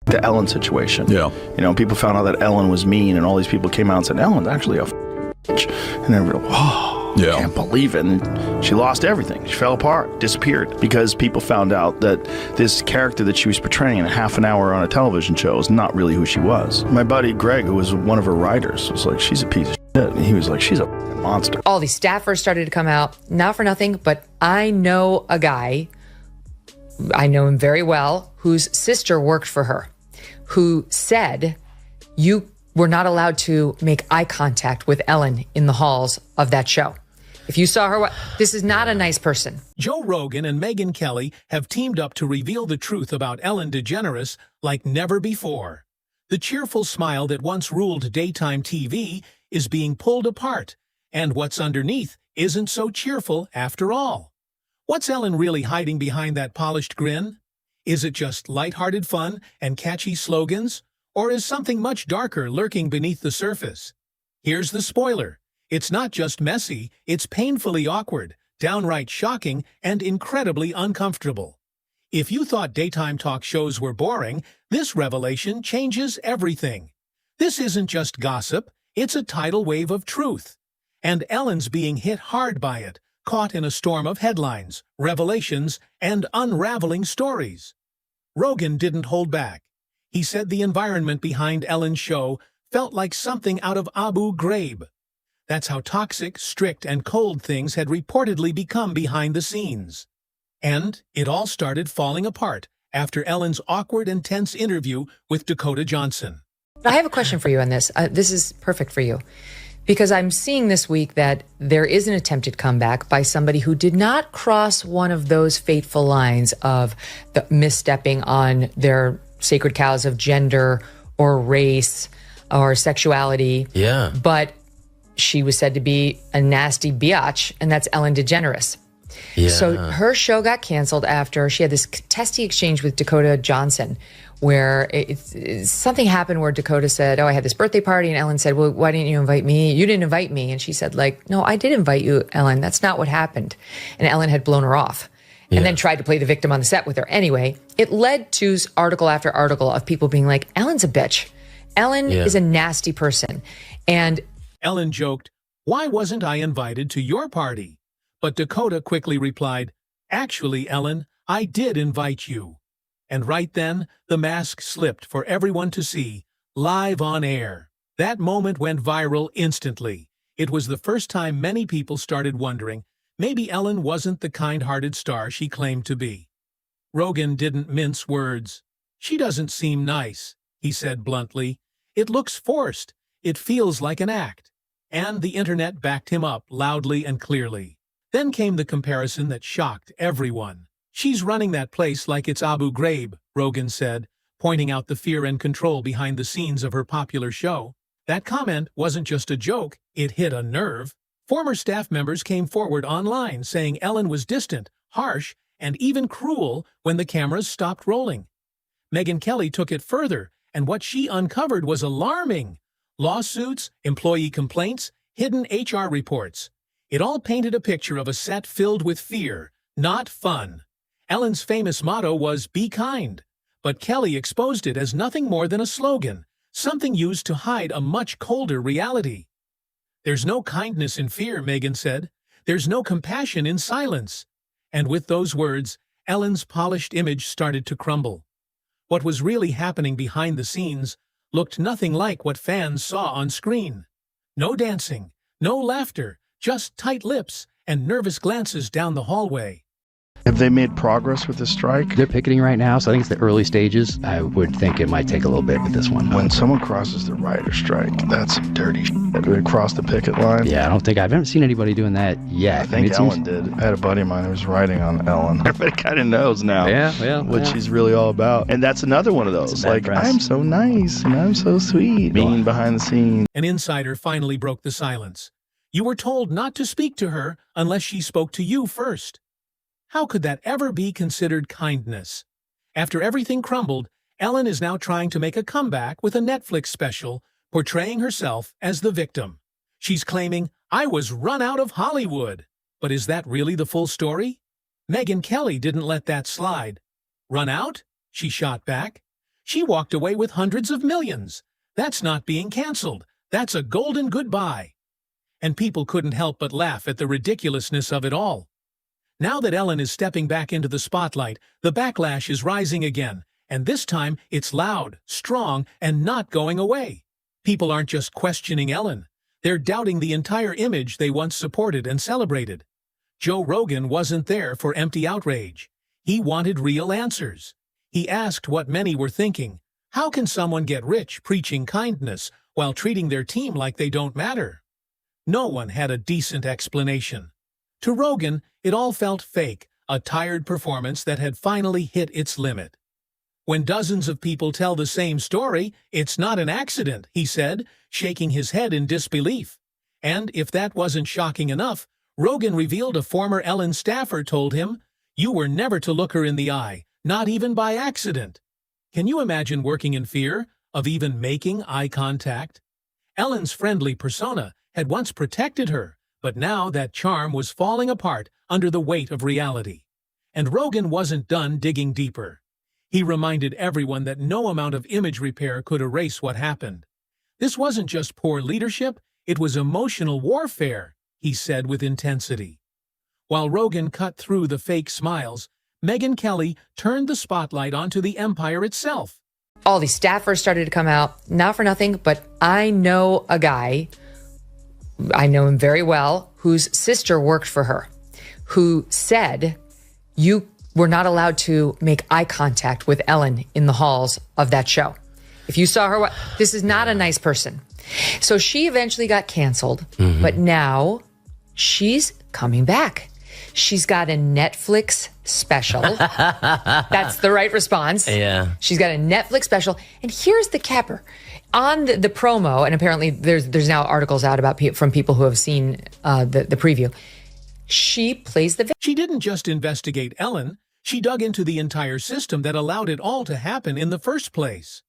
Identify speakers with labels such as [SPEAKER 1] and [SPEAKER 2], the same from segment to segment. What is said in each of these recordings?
[SPEAKER 1] the Ellen situation.
[SPEAKER 2] Yeah.
[SPEAKER 1] You know, people found out that Ellen was mean, and all these people came out and said, Ellen's actually a bitch. And they were like, oh,
[SPEAKER 2] Yeah.
[SPEAKER 1] I can't believe it. And she lost everything. She fell apart, disappeared, because people found out that this character that she was portraying in a half an hour on a television show is not really who she was. My buddy Greg, who was one of her writers, was like, she's a piece of shit. And he was like, she's a monster.
[SPEAKER 3] All these staffers started to come out, not for nothing, but I know a guy, I know him very well, whose sister worked for her, who said you were not allowed to make eye contact with Ellen in the halls of that show. If you saw her, this is not a nice person.
[SPEAKER 4] Joe Rogan and Megyn Kelly have teamed up to reveal the truth about Ellen DeGeneres like never before. The cheerful smile that once ruled daytime TV is being pulled apart, and what's underneath isn't so cheerful after all. What's Ellen really hiding behind that polished grin? Is it just lighthearted fun and catchy slogans? Or is something much darker lurking beneath the surface? Here's the spoiler. It's not just messy, it's painfully awkward, downright shocking, and incredibly uncomfortable. If you thought daytime talk shows were boring, this revelation changes everything. This isn't just gossip, it's a tidal wave of truth. And Ellen's being hit hard by it, caught in a storm of headlines, revelations, and unraveling stories. Rogan didn't hold back. He said the environment behind Ellen's show felt like something out of Abu Ghraib. That's how toxic, strict, and cold things had reportedly become behind the scenes. And it all started falling apart after Ellen's awkward and tense interview with Dakota Johnson.
[SPEAKER 3] I have a question for you on this. This is perfect for you. Because I'm seeing this week that there is an attempted comeback by somebody who did not cross one of those fateful lines of the misstepping on their sacred cows of gender or race or sexuality.
[SPEAKER 5] Yeah.
[SPEAKER 3] But she was said to be a nasty biatch, and that's Ellen DeGeneres.
[SPEAKER 5] Yeah.
[SPEAKER 3] So her show got canceled after she had this testy exchange with Dakota Johnson, where something happened where Dakota said, oh, I had this birthday party. And Ellen said, well, why didn't you invite me? You didn't invite me. And she said, like, no, I did invite you, Ellen. That's not what happened. And Ellen had blown her off and then tried to play the victim on the set with her. Anyway, it led to article after article of people being like, Ellen's a bitch. Ellen is a nasty person. And
[SPEAKER 4] Ellen joked, why wasn't I invited to your party? But Dakota quickly replied, actually, Ellen, I did invite you. And right then, the mask slipped for everyone to see, live on air. That moment went viral instantly. It was the first time many people started wondering, maybe Ellen wasn't the kind-hearted star she claimed to be. Rogan didn't mince words. She doesn't seem nice, he said bluntly. It looks forced. It feels like an act. And the internet backed him up loudly and clearly. Then came the comparison that shocked everyone. She's running that place like it's Abu Ghraib, Rogan said, pointing out the fear and control behind the scenes of her popular show. That comment wasn't just a joke, it hit a nerve. Former staff members came forward online saying Ellen was distant, harsh, and even cruel when the cameras stopped rolling. Megyn Kelly took it further, and what she uncovered was alarming. Lawsuits, employee complaints, hidden HR reports. It all painted a picture of a set filled with fear, not fun. Ellen's famous motto was, be kind. But Kelly exposed it as nothing more than a slogan, something used to hide a much colder reality. There's no kindness in fear, Megyn said. There's no compassion in silence. And with those words, Ellen's polished image started to crumble. What was really happening behind the scenes looked nothing like what fans saw on screen. No dancing, no laughter, just tight lips and nervous glances down the hallway.
[SPEAKER 1] Have they made progress with this strike?
[SPEAKER 6] They're picketing right now, so I think it's the early stages. I would think it might take a little bit with this one.
[SPEAKER 1] When someone crosses the writer strike, that's some dirty shit. They cross the picket line.
[SPEAKER 6] Yeah, I haven't seen anybody doing that yet.
[SPEAKER 1] I think Ellen did. I had a buddy of mine who was writing on Ellen. Everybody kind of knows now what she's really all about. And that's another one of those. Like, press. I'm so nice and I'm so sweet. Being behind the scenes.
[SPEAKER 4] An insider finally broke the silence. You were told not to speak to her unless she spoke to you first. How could that ever be considered kindness? After everything crumbled, Ellen is now trying to make a comeback with a Netflix special, portraying herself as the victim. She's claiming, I was run out of Hollywood. But is that really the full story? Megyn Kelly didn't let that slide. Run out? She shot back. She walked away with hundreds of millions. That's not being canceled. That's a golden goodbye. And people couldn't help but laugh at the ridiculousness of it all. Now that Ellen is stepping back into the spotlight, the backlash is rising again, and this time it's loud, strong, and not going away. People aren't just questioning Ellen. They're doubting the entire image they once supported and celebrated. Joe Rogan wasn't there for empty outrage. He wanted real answers. He asked what many were thinking. How can someone get rich preaching kindness while treating their team like they don't matter? No one had a decent explanation. To Rogan, it all felt fake, a tired performance that had finally hit its limit. When dozens of people tell the same story, it's not an accident, he said, shaking his head in disbelief. And if that wasn't shocking enough, Rogan revealed a former Ellen staffer told him, "You were never to look her in the eye, not even by accident." Can you imagine working in fear of even making eye contact? Ellen's friendly persona had once protected her, but now that charm was falling apart under the weight of reality. And Rogan wasn't done digging deeper. He reminded everyone that no amount of image repair could erase what happened. This wasn't just poor leadership, it was emotional warfare, he said with intensity. While Rogan cut through the fake smiles, Megyn Kelly turned the spotlight onto the empire itself.
[SPEAKER 3] All these staffers started to come out, not for nothing, but I know a guy, I know him very well, whose sister worked for her, who said, you were not allowed to make eye contact with Ellen in the halls of that show. If you saw her, this is not a nice person. So she eventually got canceled, but now she's coming back. She's got a Netflix special. That's the right response.
[SPEAKER 2] Yeah.
[SPEAKER 3] She's got a Netflix special. And here's the capper. On the promo, and apparently there's now articles out about from people who have seen the preview, she plays the...
[SPEAKER 4] She didn't just investigate Ellen. She dug into the entire system that allowed it all to happen in the first place.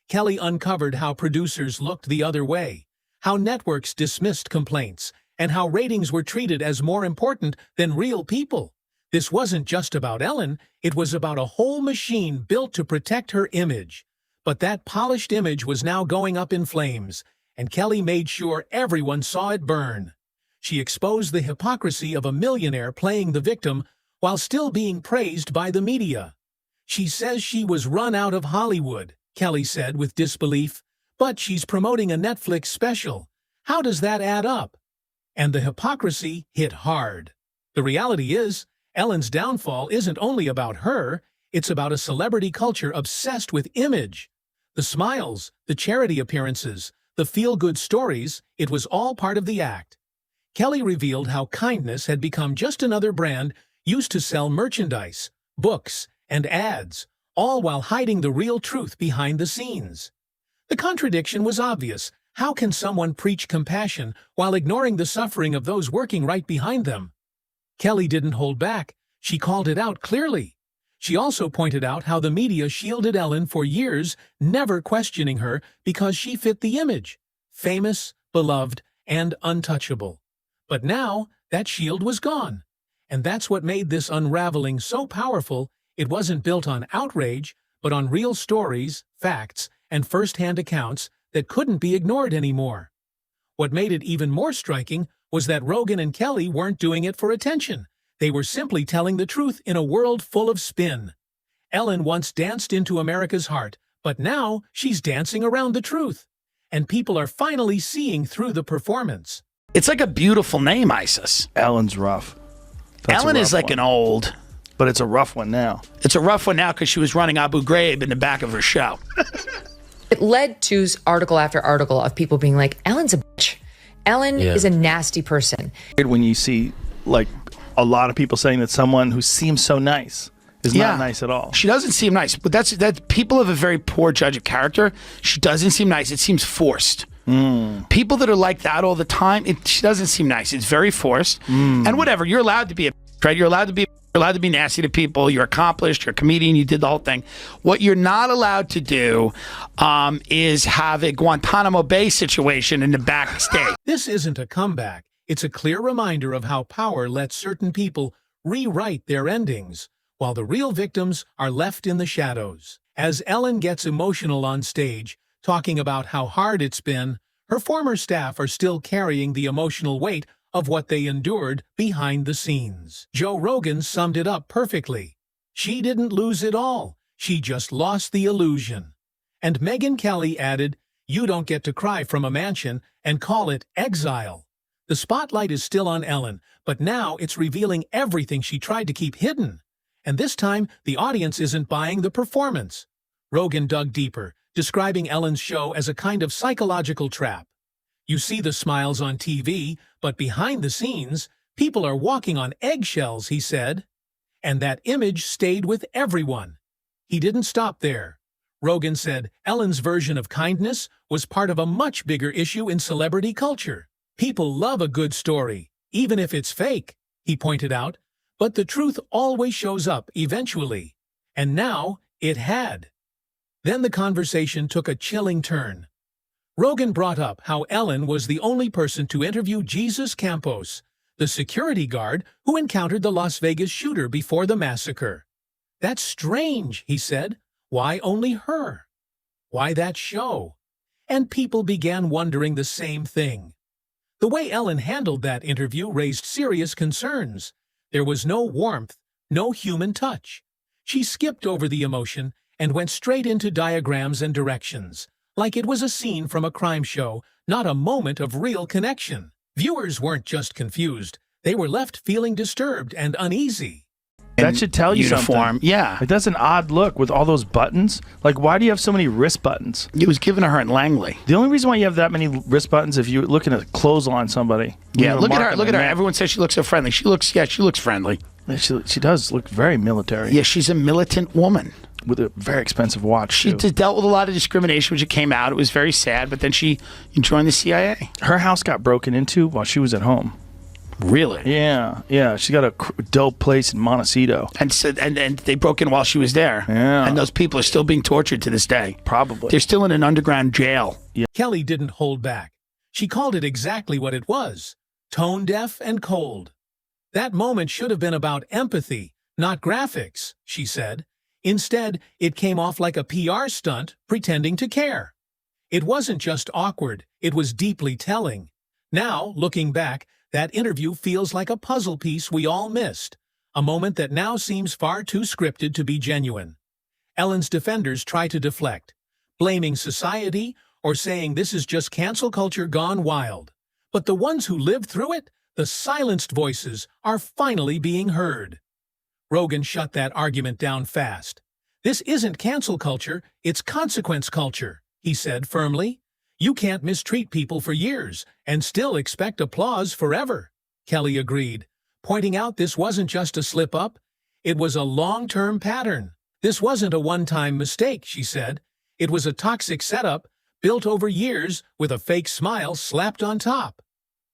[SPEAKER 4] Kelly uncovered how producers looked the other way, how networks dismissed complaints, and how ratings were treated as more important than real people. This wasn't just about Ellen, it was about a whole machine built to protect her image. But that polished image was now going up in flames, and Kelly made sure everyone saw it burn. She exposed the hypocrisy of a millionaire playing the victim while still being praised by the media. She says she was run out of Hollywood, Kelly said with disbelief, but she's promoting a Netflix special. How does that add up? And the hypocrisy hit hard. The reality is, Ellen's downfall isn't only about her, it's about a celebrity culture obsessed with image. The smiles, the charity appearances, the feel-good stories, it was all part of the act. Kelly revealed how kindness had become just another brand used to sell merchandise, books, and ads, all while hiding the real truth behind the scenes. The contradiction was obvious. How can someone preach compassion while ignoring the suffering of those working right behind them? Kelly didn't hold back. She called it out clearly. She also pointed out how the media shielded Ellen for years, never questioning her because she fit the image. Famous, beloved, and untouchable. But now, that shield was gone. And that's what made this unraveling so powerful. It wasn't built on outrage, but on real stories, facts, and first-hand accounts that couldn't be ignored anymore. What made it even more striking was that Rogan and Kelly weren't doing it for attention. They were simply telling the truth in a world full of spin. Ellen once danced into America's heart, but now she's dancing around the truth. And people are finally seeing through the performance.
[SPEAKER 5] It's like a beautiful name, ISIS.
[SPEAKER 1] Ellen's rough. That's a
[SPEAKER 5] Ellen
[SPEAKER 1] rough
[SPEAKER 5] is like
[SPEAKER 1] one.
[SPEAKER 5] an old...
[SPEAKER 1] But it's a rough one now.
[SPEAKER 5] It's a rough one now because she was running Abu Ghraib in the back of her show.
[SPEAKER 3] It led to article after article of people being like, Ellen's a bitch. Ellen is a nasty person.
[SPEAKER 1] When you see, like, a lot of people saying that someone who seems so nice is not nice at all.
[SPEAKER 5] She doesn't seem nice, but that's people have a very poor judge of character. She doesn't seem nice. It seems forced. People that are like that all the time, she doesn't seem nice. It's very forced. And whatever, you're allowed to be a bitch, right? You're allowed to be nasty to people. You're accomplished. You're a comedian. You did the whole thing. What you're not allowed to do is have a Guantanamo Bay situation in the backstage.
[SPEAKER 4] This isn't a comeback. It's a clear reminder of how power lets certain people rewrite their endings. while the real victims are left in the shadows. As Ellen gets emotional on stage, talking about how hard it's been, her former staff are still carrying the emotional weight of what they endured behind the scenes. Joe Rogan summed it up perfectly. She didn't lose it all. She just lost the illusion. And Megyn Kelly added, "You don't get to cry from a mansion and call it exile." The spotlight is still on Ellen, but now it's revealing everything she tried to keep hidden. And this time, the audience isn't buying the performance. Rogan dug deeper, describing Ellen's show as a kind of psychological trap. You see the smiles on TV, but behind the scenes, people are walking on eggshells, he said. And that image stayed with everyone. He didn't stop there. Rogan said Ellen's version of kindness was part of a much bigger issue in celebrity culture. People love a good story, even if it's fake, he pointed out, but the truth always shows up eventually. And now it had. Then the conversation took a chilling turn. Rogan brought up how Ellen was the only person to interview Jesus Campos, the security guard who encountered the Las Vegas shooter before the massacre. "That's strange," he said. "Why only her? Why that show?" And people began wondering the same thing. The way Ellen handled that interview raised serious concerns. There was no warmth, no human touch. She skipped over the emotion and went straight into diagrams and directions, like it was a scene from a crime show, not a moment of real connection. Viewers weren't just confused, they were left feeling disturbed and uneasy.
[SPEAKER 1] That should tell you
[SPEAKER 5] uniform.
[SPEAKER 1] something.
[SPEAKER 5] Yeah.
[SPEAKER 1] Like, that's an odd look with all those buttons. Like, why do you have so many wrist buttons?
[SPEAKER 5] It was given to her in Langley.
[SPEAKER 1] The only reason why you have that many wrist buttons if you're looking at clothes on somebody.
[SPEAKER 5] Yeah, look at her.
[SPEAKER 1] Look
[SPEAKER 5] Look at her. Everyone says she looks so friendly. She looks friendly.
[SPEAKER 1] She does look very military.
[SPEAKER 5] Yeah, she's a militant woman.
[SPEAKER 1] With a very expensive watch,
[SPEAKER 5] She
[SPEAKER 1] too.
[SPEAKER 5] dealt with a lot of discrimination when she came out. It was very sad, but then she joined the CIA.
[SPEAKER 1] Her house got broken into while she was at home.
[SPEAKER 5] Really?
[SPEAKER 1] Yeah. She got a dope place in Montecito.
[SPEAKER 5] And they broke in while she was there.
[SPEAKER 1] Yeah.
[SPEAKER 5] And those people are still being tortured to this day.
[SPEAKER 1] Probably.
[SPEAKER 5] They're still in an underground jail.
[SPEAKER 4] Kelly didn't hold back. She called it exactly what it was: tone deaf and cold. That moment should have been about empathy, not graphics, she said. Instead, it came off like a PR stunt pretending to care. It wasn't just awkward, it was deeply telling. Now, looking back, that interview feels like a puzzle piece we all missed, a moment that now seems far too scripted to be genuine. Ellen's defenders try to deflect, blaming society or saying this is just cancel culture gone wild. But the ones who lived through it, the silenced voices, are finally being heard. Rogan shut that argument down fast. "This isn't cancel culture, it's consequence culture," he said firmly. "You can't mistreat people for years and still expect applause forever." Kelly agreed, pointing out this wasn't just a slip-up, it was a long-term pattern. This wasn't a one-time mistake, she said. It was a toxic setup, built over years with a fake smile slapped on top.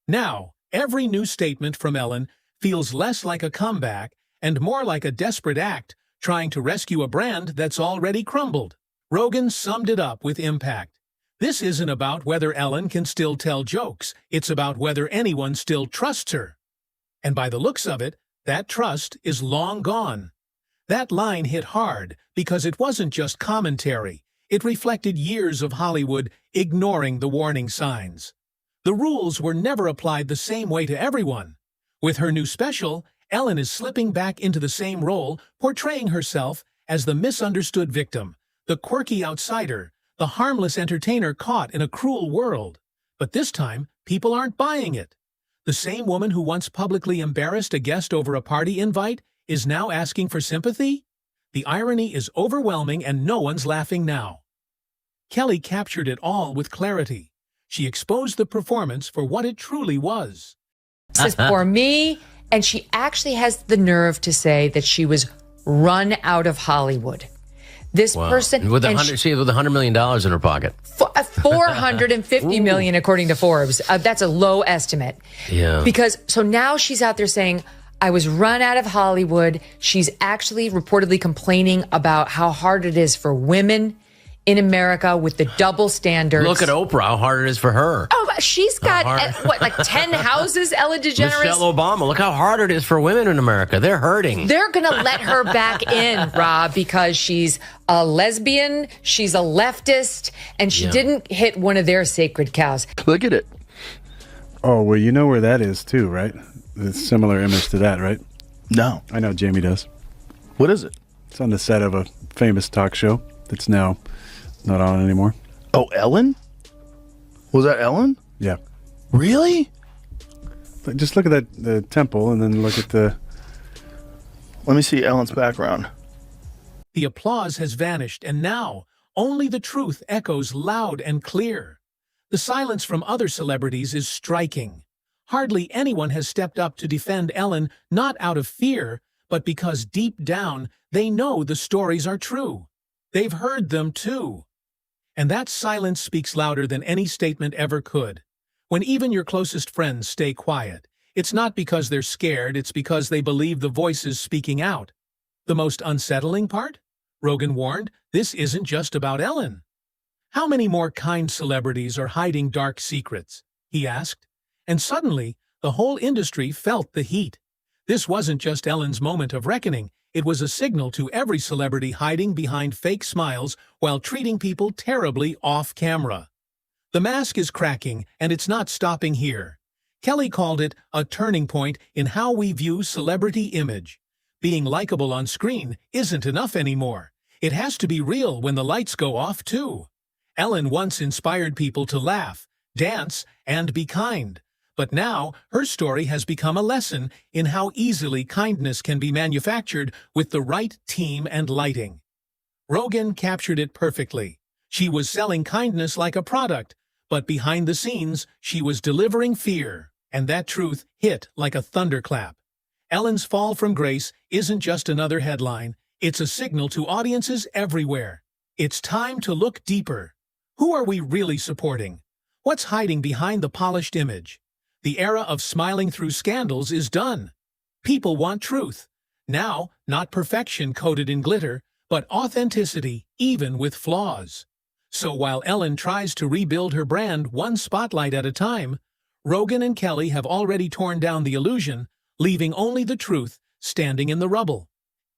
[SPEAKER 4] Now, every new statement from Ellen feels less like a comeback and more like a desperate act trying to rescue a brand that's already crumbled. Rogan summed it up with impact. "This isn't about whether Ellen can still tell jokes, it's about whether anyone still trusts her." And by the looks of it, that trust is long gone. That line hit hard because it wasn't just commentary, it reflected years of Hollywood ignoring the warning signs. The rules were never applied the same way to everyone. With her new special, Ellen is slipping back into the same role, portraying herself as the misunderstood victim, the quirky outsider, the harmless entertainer caught in a cruel world. But this time, people aren't buying it. The same woman who once publicly embarrassed a guest over a party invite is now asking for sympathy? The irony is overwhelming and no one's laughing now. Kelly captured it all with clarity. She exposed the performance for what it truly was.
[SPEAKER 3] This is for me. And she actually has the nerve to say that she was run out of Hollywood. This person
[SPEAKER 2] with $100 million in her pocket.
[SPEAKER 3] $450 million, according to Forbes. That's a low estimate.
[SPEAKER 2] Yeah.
[SPEAKER 3] Because so now she's out there saying, I was run out of Hollywood. She's actually reportedly complaining about how hard it is for women in America with the double standards.
[SPEAKER 2] Look at Oprah, how hard it is for her.
[SPEAKER 3] Oh, she's got, like 10 houses, Ellen DeGeneres?
[SPEAKER 2] Michelle Obama, look how hard it is for women in America. They're hurting.
[SPEAKER 3] They're going to let her back in, Rob, because she's a lesbian, she's a leftist, and she didn't hit one of their sacred cows.
[SPEAKER 1] Look at it.
[SPEAKER 7] Oh, well, you know where that is too, right? It's a similar image to that, right?
[SPEAKER 1] No.
[SPEAKER 7] I know Jamie does.
[SPEAKER 1] What is it?
[SPEAKER 7] It's on the set of a famous talk show that's now not on anymore.
[SPEAKER 1] Oh, Ellen? Was that Ellen?
[SPEAKER 7] Yeah.
[SPEAKER 1] Really?
[SPEAKER 7] But just look at the temple and then look at the...
[SPEAKER 1] Let me see Ellen's background.
[SPEAKER 4] The applause has vanished, and now only the truth echoes loud and clear. The silence from other celebrities is striking. Hardly anyone has stepped up to defend Ellen, not out of fear, but because deep down they know the stories are true. They've heard them too. And that silence speaks louder than any statement ever could. When even your closest friends stay quiet, it's not because they're scared, it's because they believe the voices speaking out. The most unsettling part? Rogan warned, this isn't just about Ellen. How many more kind celebrities are hiding dark secrets? He asked. And suddenly, the whole industry felt the heat. This wasn't just Ellen's moment of reckoning. It was a signal to every celebrity hiding behind fake smiles while treating people terribly off camera. The mask is cracking, and it's not stopping here. Kelly called it a turning point in how we view celebrity image. Being likable on screen isn't enough anymore. It has to be real when the lights go off, too. Ellen once inspired people to laugh, dance, and be kind. But now, her story has become a lesson in how easily kindness can be manufactured with the right team and lighting. Rogan captured it perfectly. She was selling kindness like a product, but behind the scenes, she was delivering fear, and that truth hit like a thunderclap. Ellen's fall from grace isn't just another headline, it's a signal to audiences everywhere. It's time to look deeper. Who are we really supporting? What's hiding behind the polished image? The era of smiling through scandals is done. People want truth. Now, not perfection coated in glitter, but authenticity, even with flaws. So while Ellen tries to rebuild her brand one spotlight at a time, Rogan and Kelly have already torn down the illusion, leaving only the truth standing in the rubble.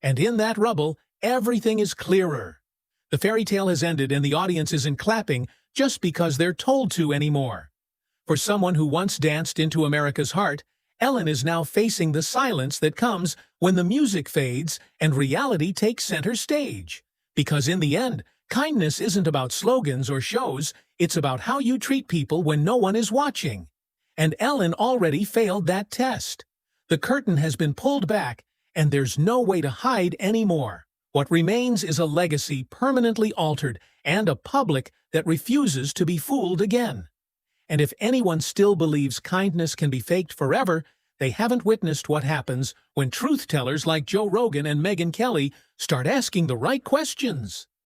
[SPEAKER 4] And in that rubble, everything is clearer. The fairy tale has ended and the audience isn't clapping just because they're told to anymore. For someone who once danced into America's heart, Ellen is now facing the silence that comes when the music fades and reality takes center stage. Because in the end, kindness isn't about slogans or shows, it's about how you treat people when no one is watching. And Ellen already failed that test. The curtain has been pulled back, and there's no way to hide anymore. What remains is a legacy permanently altered and a public that refuses to be fooled again. And if anyone still believes kindness can be faked forever, they haven't witnessed what happens when truth-tellers like Joe Rogan and Megyn Kelly start asking the right questions.